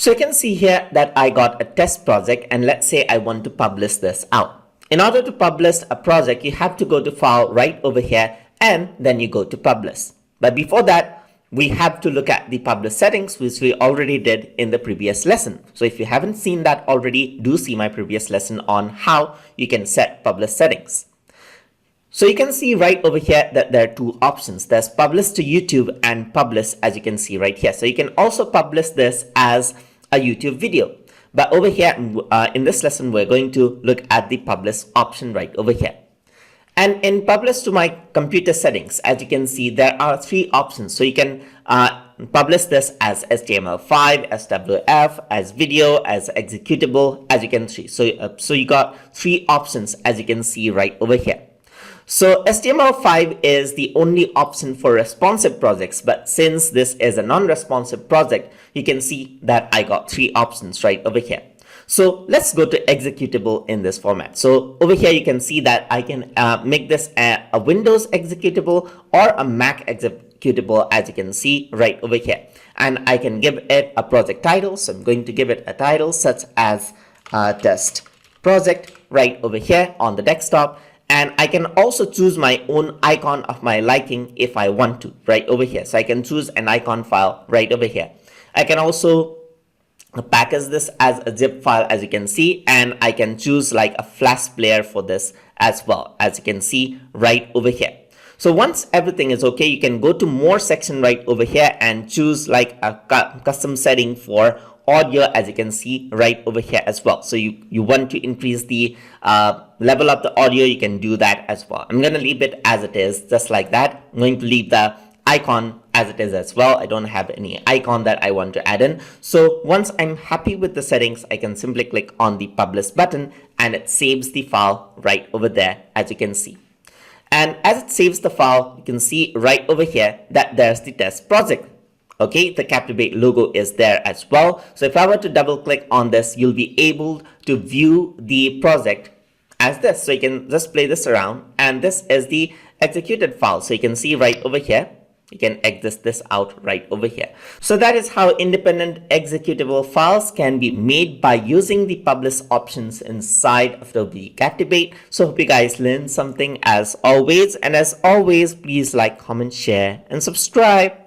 So you can see here that I got a test project, and let's say I want to publish this out. In order to publish a project, you have to go to File right over here, and then you go to Publish. But before that, we have to look at the publish settings, which we already did in the previous lesson. So if you haven't seen that already, do see my previous lesson on how you can set publish settings. So you can see right over here that there are two options. There's publish to YouTube and publish, as you can see right here. So you can also publish this as a YouTube video. But over here in this lesson, we're going to look at the publish option right over here. And in publish to my computer settings, as you can see, there are three options. So you can publish this as HTML5, as WF, as video, as executable, as you can see. So you got three options, as you can see right over here. So HTML5 is the only option for responsive projects, but since this is a non-responsive project, you can see that I got three options right over here. So let's go to executable in this format. So over here, you can see that I can make this a Windows executable or a Mac executable, as you can see right over here. And I can give it a project title. So I'm going to give it a title such as test project right over here on the desktop. And I can also choose my own icon of my liking if I want to right over here. So I can choose an icon file right over here. I can also package this as a zip file, as you can see, and I can choose like a flash player for this as well, as you can see right over here. So once everything is okay, you can go to more section right over here and choose like a custom setting for audio, as you can see right over here as well. So you want to increase the level of the audio, you can do that as well. I'm going to leave it as it is, just like that. I'm going to leave the icon as it is as well. I don't have any icon that I want to add in. So once I'm happy with the settings, I can simply click on the publish button and it saves the file right over there, as you can see. And as it saves the file, you can see right over here that there's the test project. Okay, the Captivate logo is there as well. So if I were to double click on this, you'll be able to view the project as this. So you can just play this around, and this is the executed file. So you can see right over here, you can exit this out right over here. So that is how independent executable files can be made by using the publish options inside of Adobe Captivate. So hope you guys learned something as always. And as always, please like, comment, share, and subscribe.